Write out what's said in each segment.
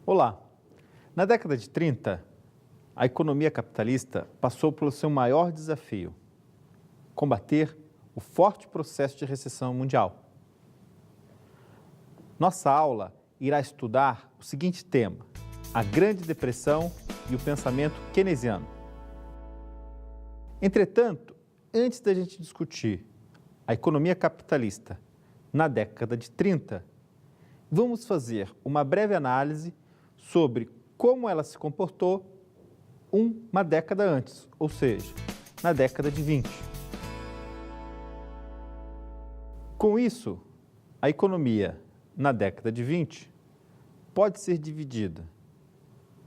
Olá! Na década de 30, a economia capitalista passou pelo seu maior desafio: combater o forte processo de recessão mundial. Nossa aula irá estudar o seguinte tema: a Grande Depressão e o pensamento keynesiano. Entretanto, antes da gente discutir a economia capitalista na década de 30, vamos fazer uma breve análise sobre como ela se comportou uma década antes, ou seja, na década de 20. Com isso, a economia na década de 20 pode ser dividida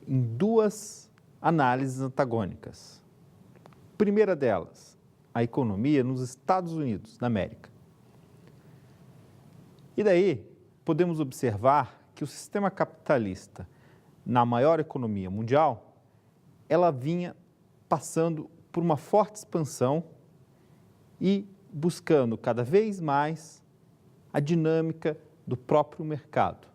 em duas análises antagônicas. Primeira delas, a economia nos Estados Unidos da América. E daí, podemos observar que o sistema capitalista, na maior economia mundial, ela vinha passando por uma forte expansão e buscando cada vez mais a dinâmica do próprio mercado.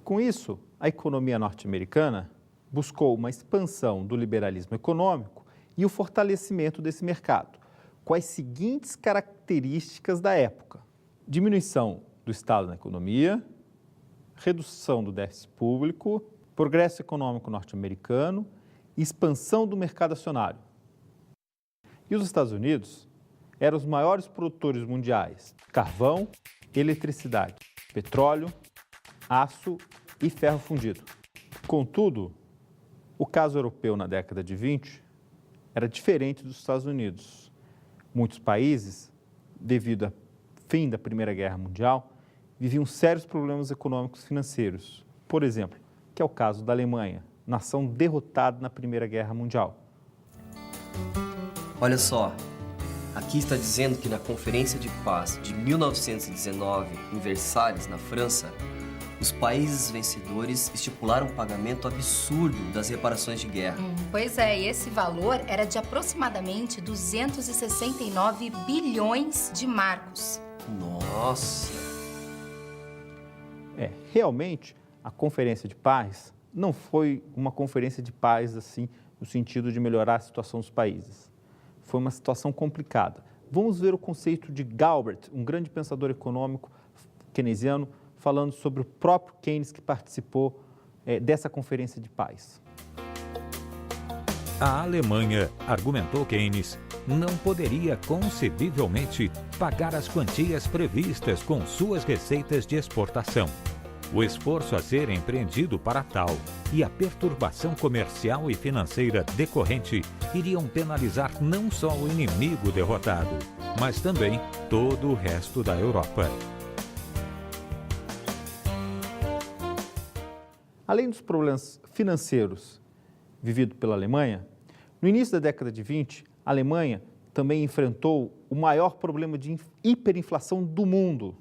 Com isso, a economia norte-americana buscou uma expansão do liberalismo econômico e o fortalecimento desse mercado, com as seguintes características da época: diminuição do Estado na economia, redução do déficit público, progresso econômico norte-americano e expansão do mercado acionário. E os Estados Unidos eram os maiores produtores mundiais de carvão, eletricidade, petróleo, aço e ferro fundido. Contudo, o caso europeu na década de 20 era diferente dos Estados Unidos. Muitos países, devido ao fim da Primeira Guerra Mundial, viviam sérios problemas econômicos e financeiros. Por exemplo, que é o caso da Alemanha, nação derrotada na Primeira Guerra Mundial. Olha só, aqui está dizendo que na Conferência de Paz de 1919, em Versalhes, na França, os países vencedores estipularam um pagamento absurdo das reparações de guerra. Pois é, e esse valor era de aproximadamente 269 bilhões de marcos. Nossa! Realmente, a Conferência de Paz não foi uma conferência de paz assim, no sentido de melhorar a situação dos países. Foi uma situação complicada. Vamos ver o conceito de Galbraith, um grande pensador econômico keynesiano, falando sobre o próprio Keynes que participou dessa Conferência de Paz. A Alemanha, argumentou Keynes, não poderia concebivelmente pagar as quantias previstas com suas receitas de exportação. O esforço a ser empreendido para tal e a perturbação comercial e financeira decorrente iriam penalizar não só o inimigo derrotado, mas também todo o resto da Europa. Além dos problemas financeiros vividos pela Alemanha, no início da década de 20, a Alemanha também enfrentou o maior problema de hiperinflação do mundo.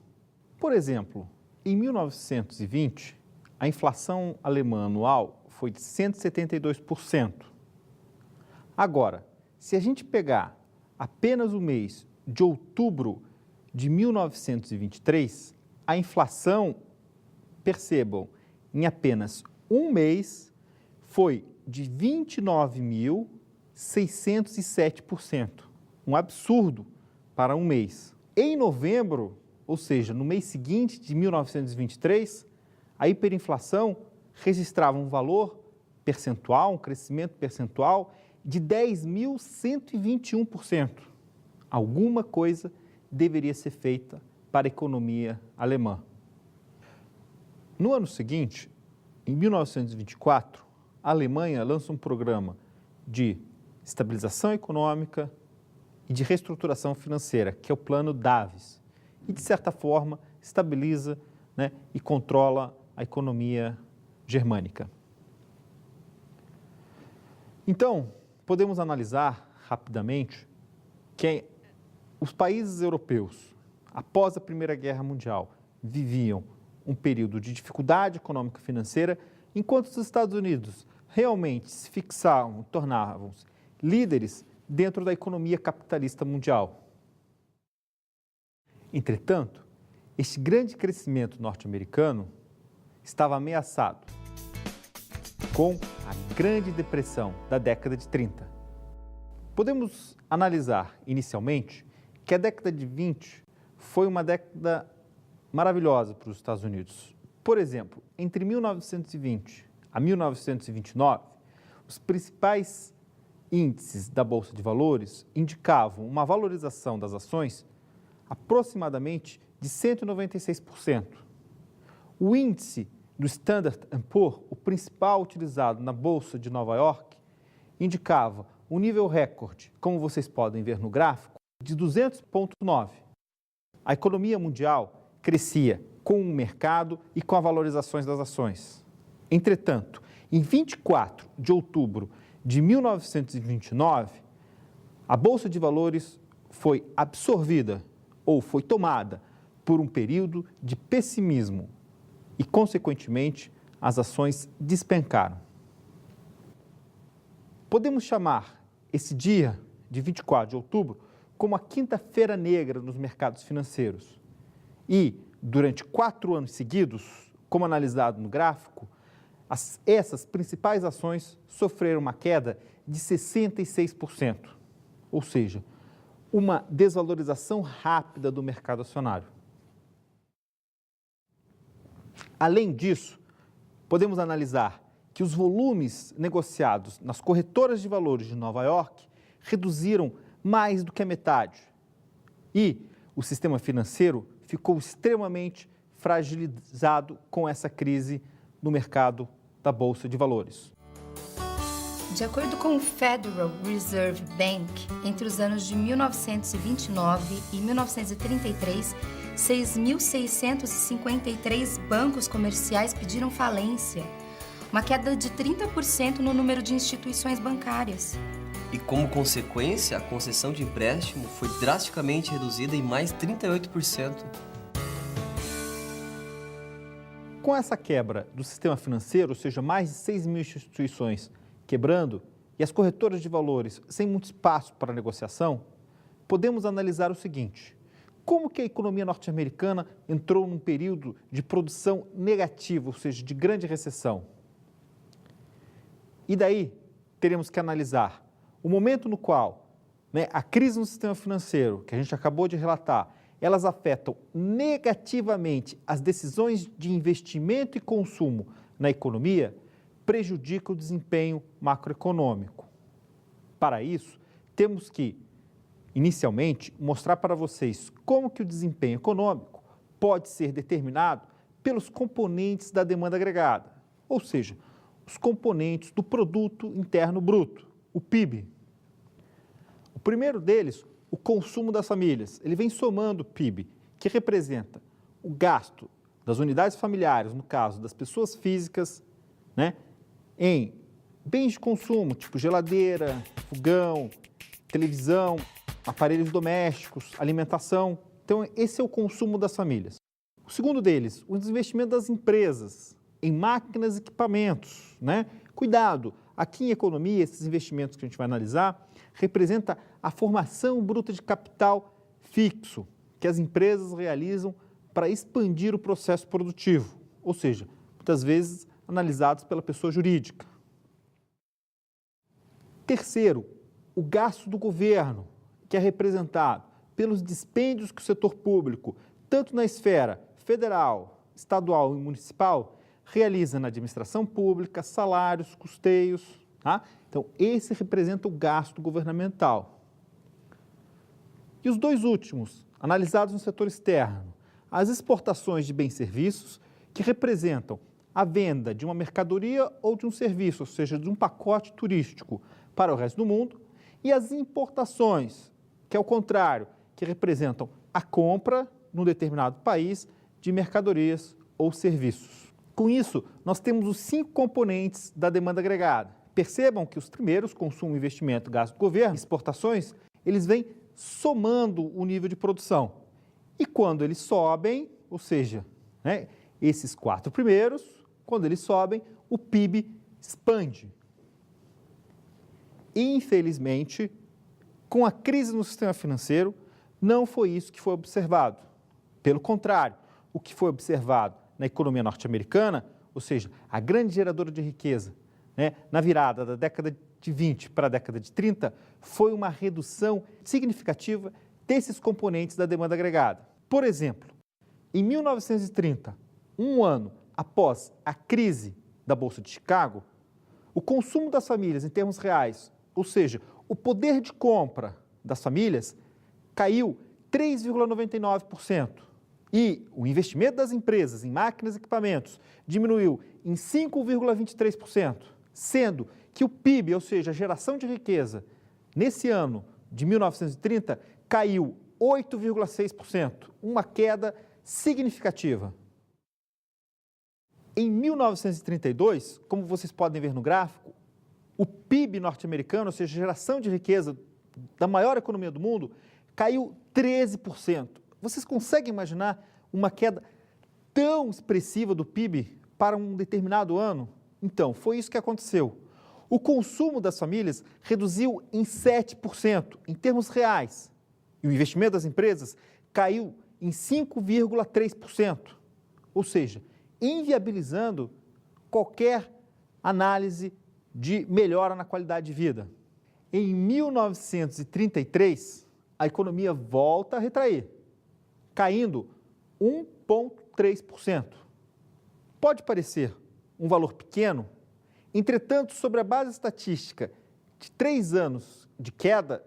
Por exemplo, em 1920, a inflação alemã anual foi de 172%. Agora, se a gente pegar apenas o mês de outubro de 1923, a inflação, percebam, em apenas um mês, foi de 29.607%. Um absurdo para um mês. Em novembro, ou seja, no mês seguinte de 1923, a hiperinflação registrava um valor percentual, um crescimento percentual de 10.121%. Alguma coisa deveria ser feita para a economia alemã. No ano seguinte, em 1924, a Alemanha lança um programa de estabilização econômica e de reestruturação financeira, que é o Plano Davis, e, de certa forma, estabiliza, e controla a economia germânica. Então, podemos analisar rapidamente que os países europeus, após a Primeira Guerra Mundial, viviam um período de dificuldade econômica e financeira, enquanto os Estados Unidos realmente se fixavam, tornavam-se líderes dentro da economia capitalista mundial. Entretanto, este grande crescimento norte-americano estava ameaçado com a Grande Depressão da década de 30. Podemos analisar inicialmente que a década de 20 foi uma década maravilhosa para os Estados Unidos. Por exemplo, entre 1920 a 1929, os principais índices da Bolsa de Valores indicavam uma valorização das ações aproximadamente de 196%. O índice do Standard & Poor's, o principal utilizado na Bolsa de Nova York, indicava um nível recorde, como vocês podem ver no gráfico, de 200,9. A economia mundial crescia com o mercado e com as valorizações das ações. Entretanto, em 24 de outubro de 1929, a Bolsa de Valores foi absorvida ou foi tomada por um período de pessimismo e, consequentemente, as ações despencaram. Podemos chamar esse dia de 24 de outubro como a quinta-feira negra nos mercados financeiros. E, durante 4 anos seguidos, como analisado no gráfico, essas principais ações sofreram uma queda de 66%, ou seja, uma desvalorização rápida do mercado acionário. Além disso, podemos analisar que os volumes negociados nas corretoras de valores de Nova York reduziram mais do que a metade e o sistema financeiro ficou extremamente fragilizado com essa crise no mercado da Bolsa de Valores. De acordo com o Federal Reserve Bank, entre os anos de 1929 e 1933, 6.653 bancos comerciais pediram falência, uma queda de 30% no número de instituições bancárias. E como consequência, a concessão de empréstimo foi drasticamente reduzida em mais 38%. Com essa quebra do sistema financeiro, ou seja, mais de 6 mil instituições quebrando e as corretoras de valores sem muito espaço para negociação, podemos analisar o seguinte: como que a economia norte-americana entrou num período de produção negativa, ou seja, de grande recessão? E daí teremos que analisar o momento no qual a crise no sistema financeiro, que a gente acabou de relatar, elas afetam negativamente as decisões de investimento e consumo na economia, prejudica o desempenho macroeconômico. Para isso, temos que, inicialmente, mostrar para vocês como que o desempenho econômico pode ser determinado pelos componentes da demanda agregada, ou seja, os componentes do Produto Interno Bruto, o PIB. O primeiro deles, o consumo das famílias, ele vem somando o PIB, que representa o gasto das unidades familiares, no caso das pessoas físicas, em bens de consumo, tipo geladeira, fogão, televisão, aparelhos domésticos, alimentação. Então, esse é o consumo das famílias. O segundo deles, o desinvestimento das empresas em máquinas e equipamentos. Cuidado, aqui em economia, esses investimentos que a gente vai analisar representa a formação bruta de capital fixo que as empresas realizam para expandir o processo produtivo, ou seja, muitas vezes analisados pela pessoa jurídica. Terceiro, o gasto do governo, que é representado pelos dispêndios que o setor público, tanto na esfera federal, estadual e municipal, realiza na administração pública, salários, custeios. Então, esse representa o gasto governamental. E os dois últimos, analisados no setor externo, as exportações de bens e serviços, que representam a venda de uma mercadoria ou de um serviço, ou seja, de um pacote turístico para o resto do mundo, e as importações, que é o contrário, que representam a compra num determinado país de mercadorias ou serviços. Com isso, nós temos os 5 componentes da demanda agregada. Percebam que os primeiros, consumo, investimento, gasto do governo, exportações, eles vêm somando o nível de produção. E quando eles sobem, ou seja, esses 4 primeiros, quando eles sobem, o PIB expande. Infelizmente, com a crise no sistema financeiro, não foi isso que foi observado. Pelo contrário, o que foi observado na economia norte-americana, ou seja, a grande geradora de riqueza, né, na virada da década de 20 para a década de 30, foi uma redução significativa desses componentes da demanda agregada. Por exemplo, em 1930, um ano após a crise da Bolsa de Chicago, o consumo das famílias em termos reais, ou seja, o poder de compra das famílias, caiu 3,99%. E o investimento das empresas em máquinas e equipamentos diminuiu em 5,23%, sendo que o PIB, ou seja, a geração de riqueza, nesse ano de 1930, caiu 8,6%, uma queda significativa. Em 1932, como vocês podem ver no gráfico, o PIB norte-americano, ou seja, a geração de riqueza da maior economia do mundo, caiu 13%. Vocês conseguem imaginar uma queda tão expressiva do PIB para um determinado ano? Então, foi isso que aconteceu. O consumo das famílias reduziu em 7% em termos reais. E o investimento das empresas caiu em 5,3%. Ou seja, inviabilizando qualquer análise de melhora na qualidade de vida. Em 1933, a economia volta a retrair, caindo 1,3%. Pode parecer um valor pequeno, entretanto, sobre a base estatística de 3 anos de queda,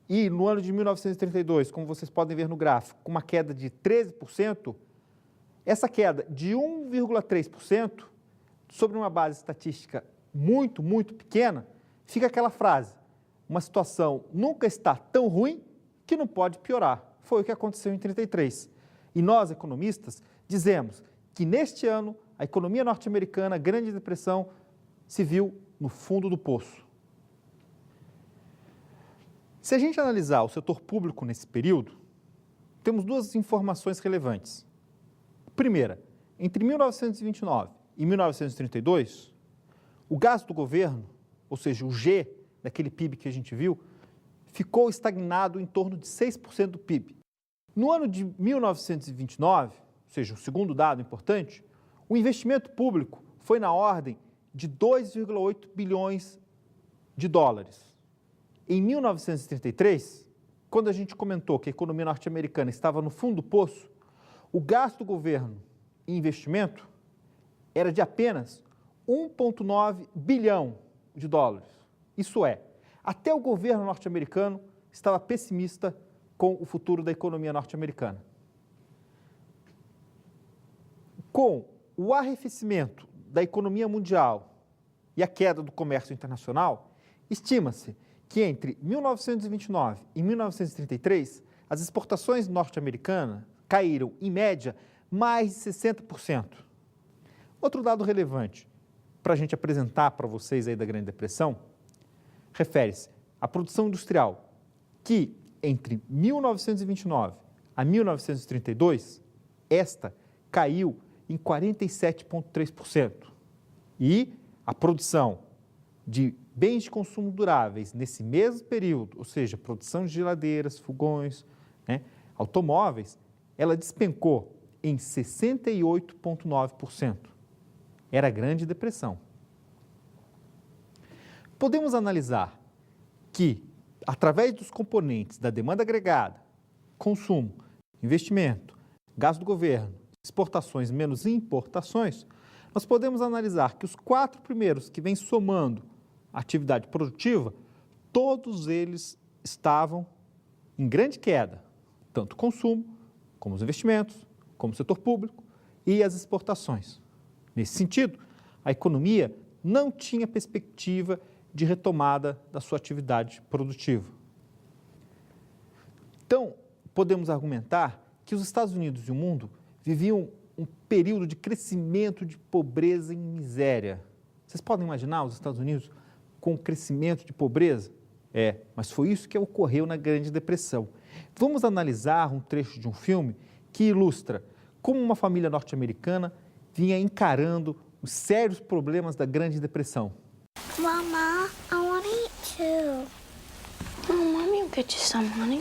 e no ano de 1932, como vocês podem ver no gráfico, com uma queda de 13%, essa queda de 1,3%, sobre uma base estatística muito, muito pequena, fica aquela frase: uma situação nunca está tão ruim que não pode piorar. Foi o que aconteceu em 1933. E nós, economistas, dizemos que neste ano a economia norte-americana, a Grande Depressão, se viu no fundo do poço. Se a gente analisar o setor público nesse período, temos 2 informações relevantes. Primeira, entre 1929 e 1932, o gasto do governo, ou seja, o G daquele PIB que a gente viu, ficou estagnado em torno de 6% do PIB. No ano de 1929, ou seja, o segundo dado importante, o investimento público foi na ordem de 2,8 bilhões de dólares. Em 1933, quando a gente comentou que a economia norte-americana estava no fundo do poço, o gasto do governo em investimento era de apenas 1,9 bilhão de dólares. Isso é, até o governo norte-americano estava pessimista com o futuro da economia norte-americana. Com o arrefecimento da economia mundial e a queda do comércio internacional, estima-se que entre 1929 e 1933, as exportações norte-americanas caíram, em média, mais de 60%. Outro dado relevante para a gente apresentar para vocês aí da Grande Depressão refere-se à produção industrial, que entre 1929 a 1932, esta caiu em 47,3%. E a produção de bens de consumo duráveis nesse mesmo período, ou seja, produção de geladeiras, fogões, automóveis, ela despencou em 68,9%. Era a Grande Depressão. Podemos analisar que, através dos componentes da demanda agregada, consumo, investimento, gasto do governo, exportações menos importações, nós podemos analisar que os 4 primeiros que vêm somando a atividade produtiva, todos eles estavam em grande queda, tanto o consumo, como os investimentos, como o setor público e as exportações. Nesse sentido, a economia não tinha perspectiva de retomada da sua atividade produtiva. Então, podemos argumentar que os Estados Unidos e o mundo viviam um período de crescimento de pobreza e miséria. Vocês podem imaginar os Estados Unidos com crescimento de pobreza? Mas foi isso que ocorreu na Grande Depressão. Vamos analisar um trecho de um filme que ilustra como uma família norte-americana vinha encarando os sérios problemas da Grande Depressão. Mama, I want to eat too. Oh, Mommy will get you some, honey.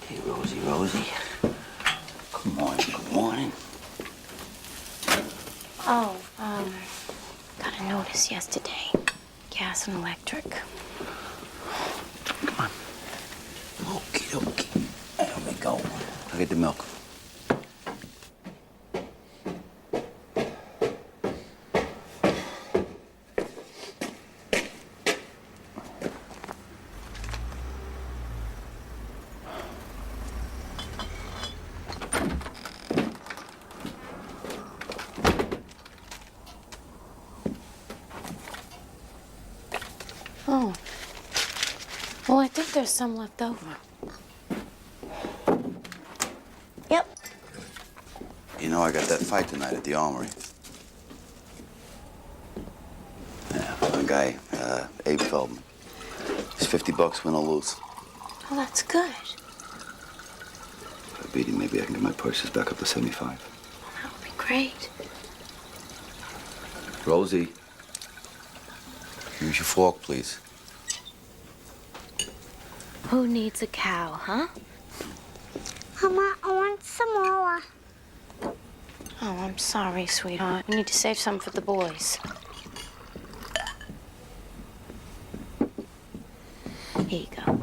Hey, Rosie. Good morning. Oh, got a notice yesterday. Gas and electric. Come on. Okay. There we go. I'll get the milk. Oh. Well, I think there's some left over. Yep. You know, I got that fight tonight at the Armory. Yeah, one guy, Abe Feldman. It's $50 win or lose. Well, that's good. If I beat him, maybe I can get my purchase back up to 75. That would be great. Rosie, use your fork, please. Who needs a cow, huh? Mama, I want some more. Oh, I'm sorry, sweetheart. We need to save some for the boys. Here you go.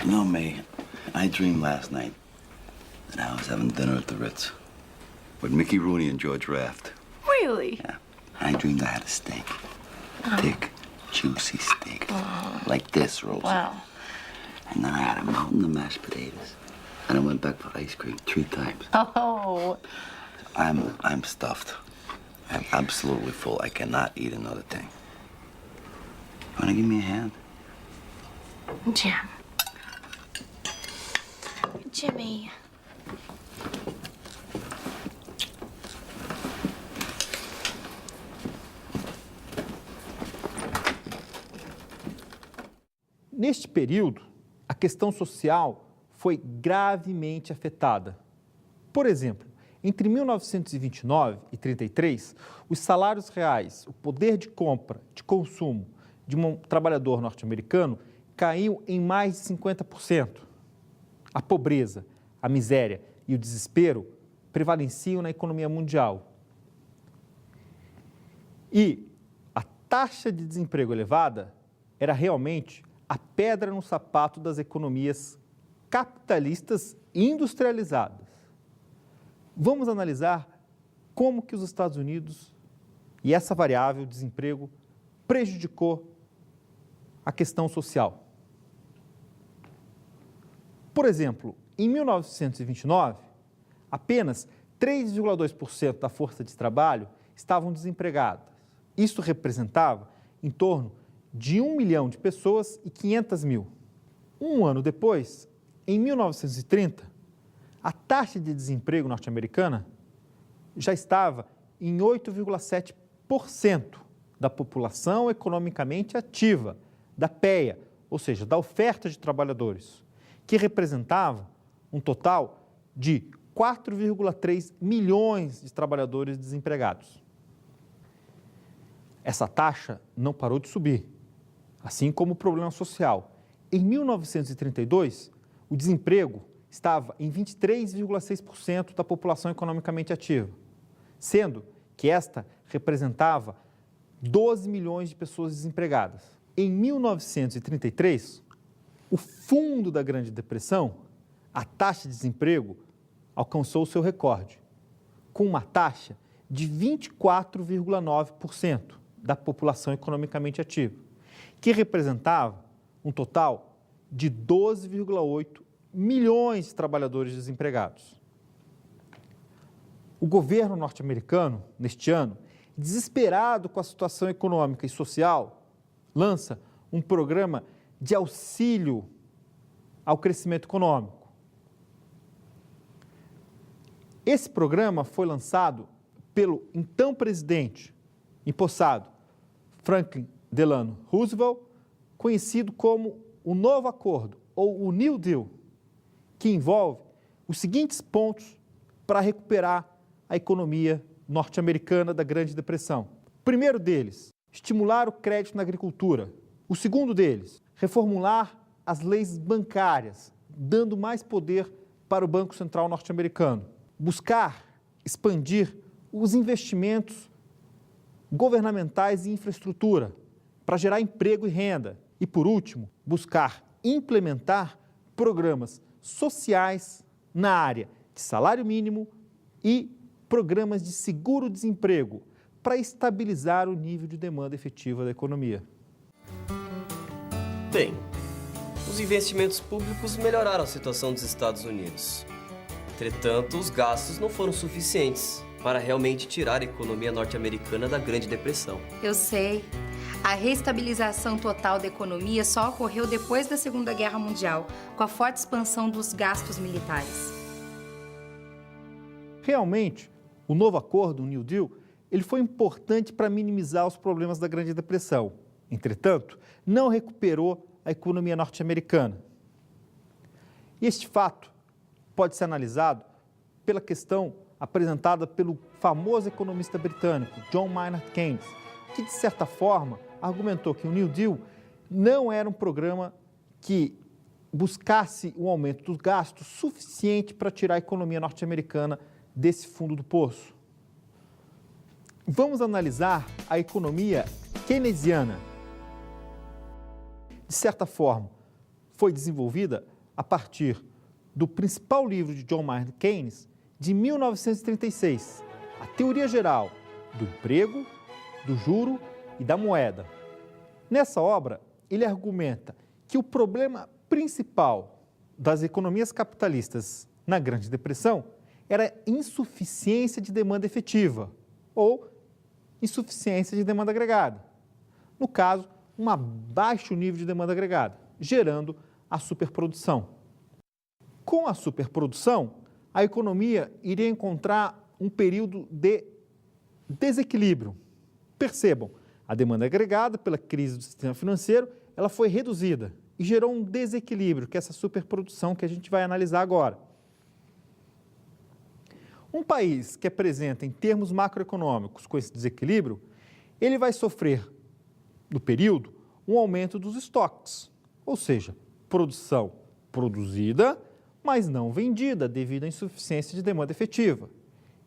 You know, May, I dreamed last night that I was having dinner at the Ritz with Mickey Rooney and George Raft. Really? Yeah. I dreamed I had a steak. Thick, juicy steak. Like this, Rosie. Wow. And then I had a mountain of mashed potatoes. And I went back for ice cream 3 times. Oh. I'm stuffed. I'm absolutely full. I cannot eat another thing. Wanna give me a hand? Jim. Jimmy. Neste período, a questão social foi gravemente afetada. Por exemplo, entre 1929 e 1933, os salários reais, o poder de compra, de consumo de um trabalhador norte-americano caiu em mais de 50%. A pobreza, a miséria e o desespero prevaleciam na economia mundial. E a taxa de desemprego elevada era realmente a pedra no sapato das economias capitalistas industrializadas. Vamos analisar como que os Estados Unidos e essa variável desemprego prejudicou a questão social. Por exemplo, em 1929, apenas 3,2% da força de trabalho estavam desempregadas. Isso representava em torno de 1 milhão de pessoas e 500 mil. Um ano depois, em 1930, a taxa de desemprego norte-americana já estava em 8,7% da população economicamente ativa, da PEA, ou seja, da oferta de trabalhadores, que representava um total de 4,3 milhões de trabalhadores desempregados. Essa taxa não parou de subir, assim como o problema social. Em 1932, o desemprego estava em 23,6% da população economicamente ativa, sendo que esta representava 12 milhões de pessoas desempregadas. Em 1933, o fundo da Grande Depressão, a taxa de desemprego alcançou seu recorde, com uma taxa de 24,9% da população economicamente ativa, que representava um total de 12,8 milhões de trabalhadores desempregados. O governo norte-americano, neste ano, desesperado com a situação econômica e social, lança um programa de auxílio ao crescimento econômico. Esse programa foi lançado pelo então presidente empossado Franklin Delano Roosevelt, conhecido como o Novo Acordo, ou o New Deal, que envolve os seguintes pontos para recuperar a economia norte-americana da Grande Depressão. O primeiro deles, estimular o crédito na agricultura. O segundo deles, reformular as leis bancárias, dando mais poder para o Banco Central norte-americano. Buscar expandir os investimentos governamentais em infraestrutura para gerar emprego e renda. E, por último, buscar implementar programas sociais na área de salário mínimo e programas de seguro-desemprego para estabilizar o nível de demanda efetiva da economia. Bem, os investimentos públicos melhoraram a situação dos Estados Unidos. Entretanto, os gastos não foram suficientes para realmente tirar a economia norte-americana da Grande Depressão. Eu sei. A reestabilização total da economia só ocorreu depois da Segunda Guerra Mundial, com a forte expansão dos gastos militares. Realmente, o novo acordo, o New Deal, ele foi importante para minimizar os problemas da Grande Depressão. Entretanto, não recuperou a economia norte-americana. E este fato pode ser analisado pela questão apresentada pelo famoso economista britânico John Maynard Keynes, que, de certa forma, argumentou que o New Deal não era um programa que buscasse um aumento dos gastos suficiente para tirar a economia norte-americana desse fundo do poço. Vamos analisar a economia keynesiana. De certa forma, foi desenvolvida a partir do principal livro de John Maynard Keynes, de 1936, A Teoria Geral do Emprego, do Juro e da Moeda. Nessa obra, ele argumenta que o problema principal das economias capitalistas na Grande Depressão era a insuficiência de demanda efetiva ou insuficiência de demanda agregada. No caso, um baixo nível de demanda agregada, gerando a superprodução. Com a superprodução, a economia iria encontrar um período de desequilíbrio. Percebam, a demanda agregada pela crise do sistema financeiro, ela foi reduzida e gerou um desequilíbrio, que é essa superprodução que a gente vai analisar agora. Um país que apresenta em termos macroeconômicos com esse desequilíbrio, ele vai sofrer, no período, um aumento dos estoques, ou seja, produção produzida, mas não vendida devido à insuficiência de demanda efetiva.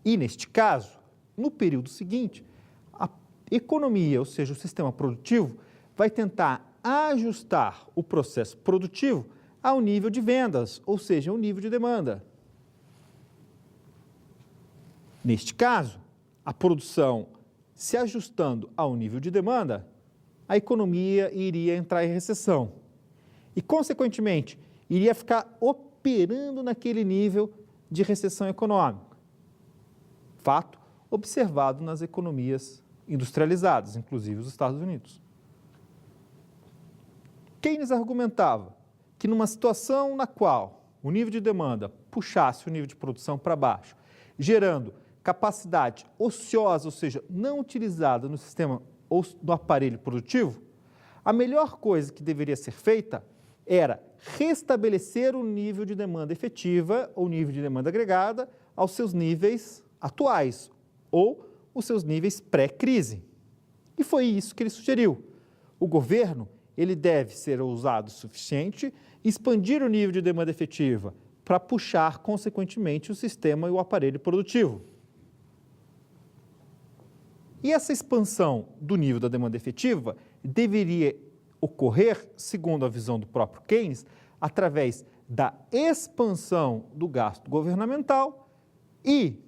E, neste caso, no período seguinte, a economia, ou seja, o sistema produtivo, vai tentar ajustar o processo produtivo ao nível de vendas, ou seja, ao nível de demanda. Neste caso, a produção se ajustando ao nível de demanda, a economia iria entrar em recessão e, consequentemente, iria ficar operando naquele nível de recessão econômica. Fato observado nas economias industrializadas, inclusive os Estados Unidos. Keynes argumentava que numa situação na qual o nível de demanda puxasse o nível de produção para baixo, gerando capacidade ociosa, ou seja, não utilizada no sistema ou no aparelho produtivo, a melhor coisa que deveria ser feita era restabelecer o nível de demanda efetiva ou nível de demanda agregada aos seus níveis atuais ou os seus níveis pré-crise. E foi isso que ele sugeriu. O governo, ele deve ser ousado o suficiente e expandir o nível de demanda efetiva para puxar, consequentemente, o sistema e o aparelho produtivo. E essa expansão do nível da demanda efetiva deveria ocorrer, segundo a visão do próprio Keynes, através da expansão do gasto governamental e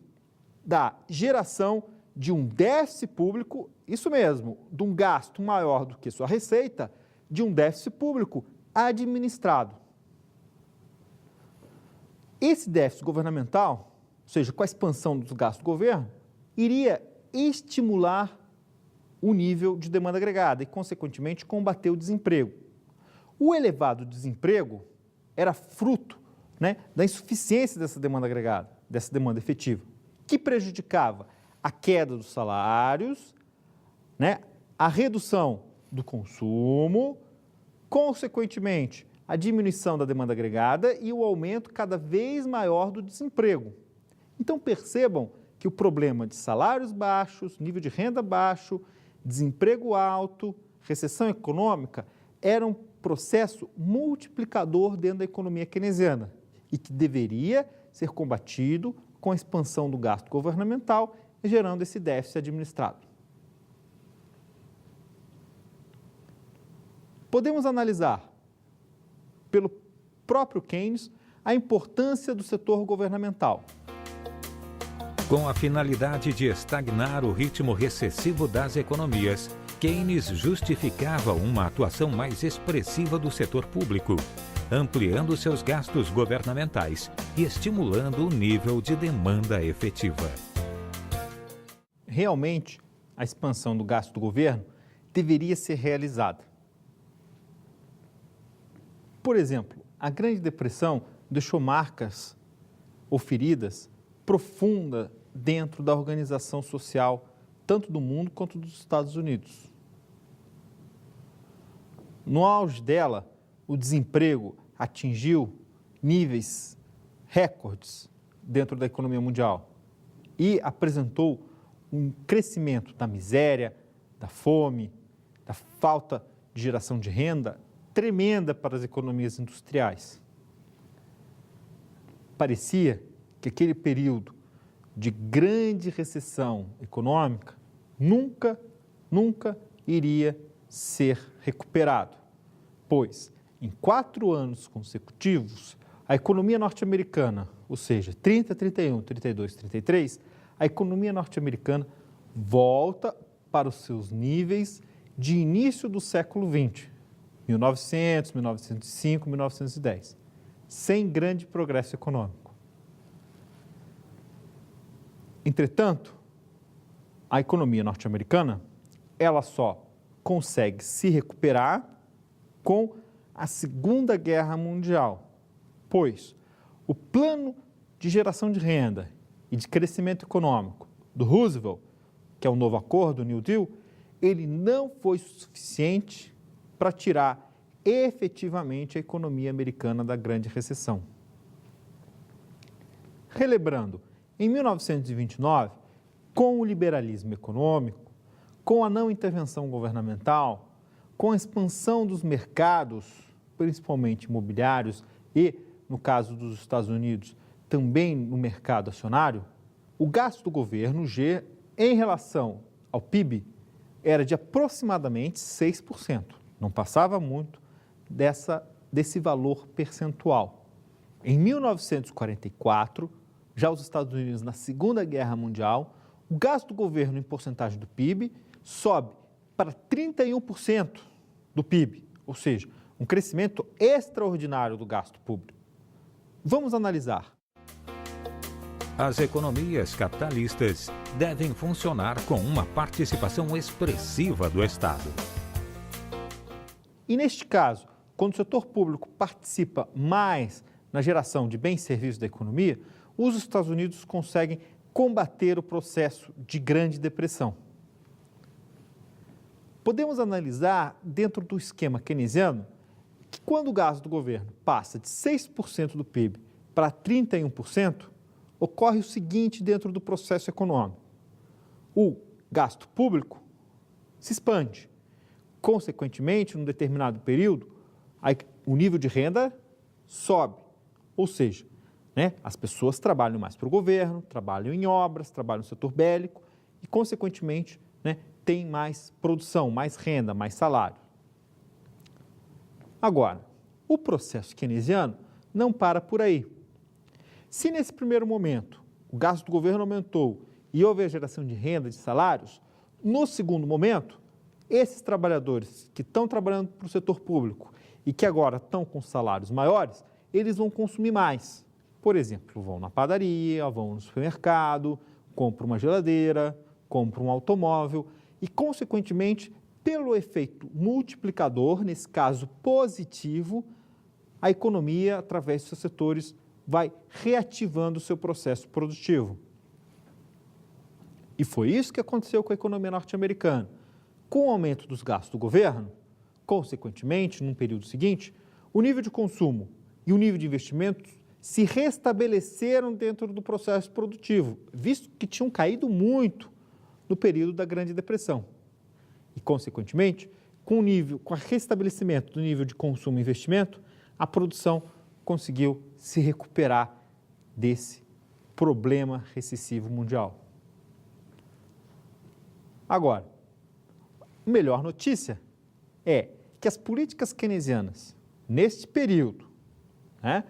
da geração de um déficit público, isso mesmo, de um gasto maior do que sua receita, de um déficit público administrado. Esse déficit governamental, ou seja, com a expansão dos gastos do governo, iria estimular o nível de demanda agregada e, consequentemente, combater o desemprego. O elevado desemprego era fruto, da insuficiência dessa demanda agregada, dessa demanda efetiva, que prejudicava a queda dos salários, a redução do consumo, consequentemente, a diminuição da demanda agregada e o aumento cada vez maior do desemprego. Então, percebam que o problema de salários baixos, nível de renda baixo, desemprego alto, recessão econômica, era um processo multiplicador dentro da economia keynesiana e que deveria ser combatido com a expansão do gasto governamental gerando esse déficit administrado. Podemos analisar, pelo próprio Keynes, a importância do setor governamental. Com a finalidade de estagnar o ritmo recessivo das economias, Keynes justificava uma atuação mais expressiva do setor público, ampliando seus gastos governamentais e estimulando o nível de demanda efetiva. Realmente, a expansão do gasto do governo deveria ser realizada. Por exemplo, a Grande Depressão deixou marcas ou feridas profundas dentro da organização social, tanto do mundo quanto dos Estados Unidos. No auge dela, o desemprego atingiu níveis recordes dentro da economia mundial e apresentou um crescimento da miséria, da fome, da falta de geração de renda tremenda para as economias industriais. Parecia que aquele período de grande recessão econômica nunca iria ser recuperado, pois em 4 anos consecutivos, a economia norte-americana, ou seja, 30, 31, 32, 33, a economia norte-americana volta para os seus níveis de início do século XX, 1900, 1905, 1910, sem grande progresso econômico. Entretanto, a economia norte-americana, ela só consegue se recuperar com a Segunda Guerra Mundial, pois o plano de geração de renda e de crescimento econômico do Roosevelt, que é o novo acordo, o New Deal, ele não foi suficiente para tirar efetivamente a economia americana da grande recessão. Relembrando, em 1929, com o liberalismo econômico, com a não intervenção governamental, com a expansão dos mercados, principalmente imobiliários e, no caso dos Estados Unidos, também no mercado acionário, o gasto do governo, em relação ao PIB, era de aproximadamente 6%. Não passava muito desse valor percentual. Em 1944, já os Estados Unidos na Segunda Guerra Mundial, o gasto do governo em porcentagem do PIB sobe para 31% do PIB, ou seja, um crescimento extraordinário do gasto público. Vamos analisar. As economias capitalistas devem funcionar com uma participação expressiva do Estado. E neste caso, quando o setor público participa mais na geração de bens e serviços da economia, os Estados Unidos conseguem combater o processo de Grande Depressão. Podemos analisar, dentro do esquema keynesiano, que quando o gasto do governo passa de 6% do PIB para 31%, ocorre o seguinte dentro do processo econômico. O gasto público se expande. Consequentemente, num determinado período, o nível de renda sobe. Ou seja, as pessoas trabalham mais para o governo, trabalham em obras, trabalham no setor bélico e, consequentemente, tem mais produção, mais renda, mais salário. Agora, o processo keynesiano não para por aí. Se nesse primeiro momento o gasto do governo aumentou e houve a geração de renda, de salários, no segundo momento, esses trabalhadores que estão trabalhando para o setor público e que agora estão com salários maiores, eles vão consumir mais. Por exemplo, vão na padaria, vão no supermercado, compram uma geladeira, compram um automóvel e, consequentemente, pelo efeito multiplicador, nesse caso positivo, a economia, através dos seus setores, vai reativando o seu processo produtivo. E foi isso que aconteceu com a economia norte-americana. Com o aumento dos gastos do governo, consequentemente, num período seguinte, o nível de consumo e o nível de investimentos se restabeleceram dentro do processo produtivo, visto que tinham caído muito no período da Grande Depressão. E, consequentemente, com o restabelecimento do nível de consumo e investimento, a produção conseguiu se recuperar desse problema recessivo mundial. Agora, a melhor notícia é que as políticas keynesianas, neste período, né,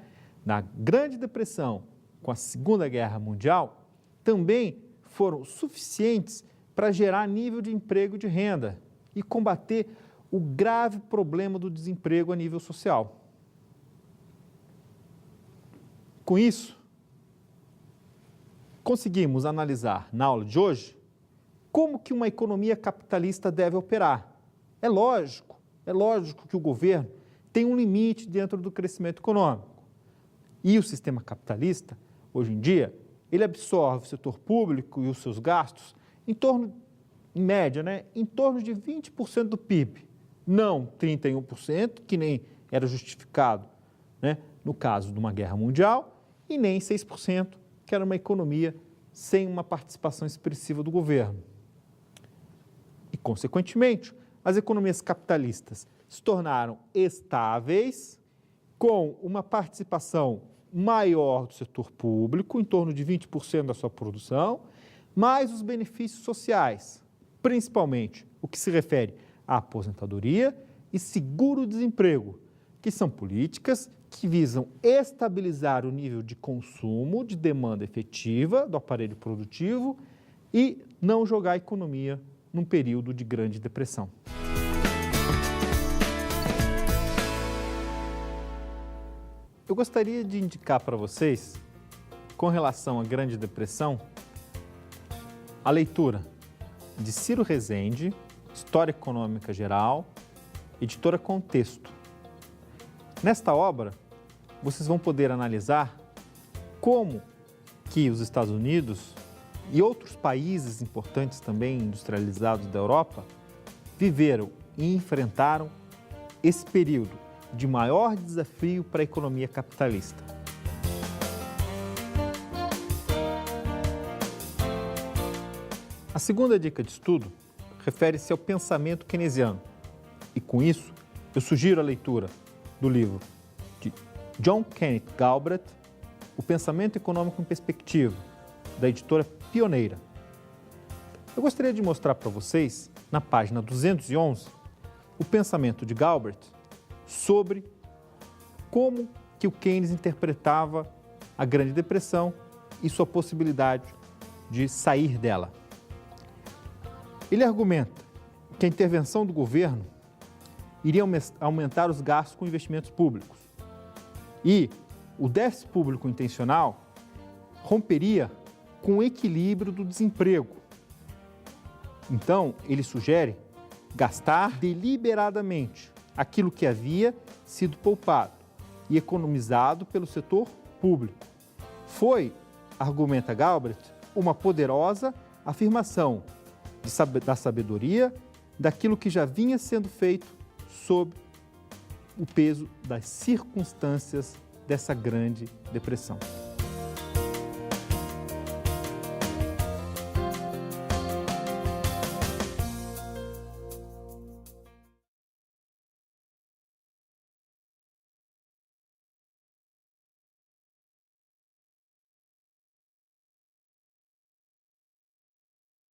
na Grande Depressão, com a Segunda Guerra Mundial, também foram suficientes para gerar nível de emprego e de renda e combater o grave problema do desemprego a nível social. Com isso, conseguimos analisar na aula de hoje como que uma economia capitalista deve operar. É lógico que o governo tem um limite dentro do crescimento econômico. E o sistema capitalista, hoje em dia, ele absorve o setor público e os seus gastos em média, em torno de 20% do PIB. Não 31%, que nem era justificado, no caso de uma guerra mundial, e nem 6%, que era uma economia sem uma participação expressiva do governo. E, consequentemente, as economias capitalistas se tornaram estáveis, com uma participação maior do setor público, em torno de 20% da sua produção, mais os benefícios sociais, principalmente o que se refere à aposentadoria e seguro-desemprego, que são políticas que visam estabilizar o nível de consumo, de demanda efetiva do aparelho produtivo e não jogar a economia num período de grande depressão. Eu gostaria de indicar para vocês, com relação à Grande Depressão, a leitura de Ciro Rezende, História Econômica Geral, editora Contexto. Nesta obra, vocês vão poder analisar como que os Estados Unidos e outros países importantes também industrializados da Europa viveram e enfrentaram esse período de maior desafio para a economia capitalista. A segunda dica de estudo refere-se ao pensamento keynesiano e, com isso, eu sugiro a leitura do livro de John Kenneth Galbraith, O Pensamento Econômico em Perspectiva, da editora Pioneira. Eu gostaria de mostrar para vocês, na página 211, o pensamento de Galbraith sobre como que o Keynes interpretava a Grande Depressão e sua possibilidade de sair dela. Ele argumenta que a intervenção do governo iria aumentar os gastos com investimentos públicos e o déficit público intencional romperia com o equilíbrio do desemprego. Então, ele sugere gastar deliberadamente aquilo que havia sido poupado e economizado pelo setor público. Foi, argumenta Galbraith, uma poderosa afirmação da sabedoria daquilo que já vinha sendo feito sob o peso das circunstâncias dessa Grande Depressão.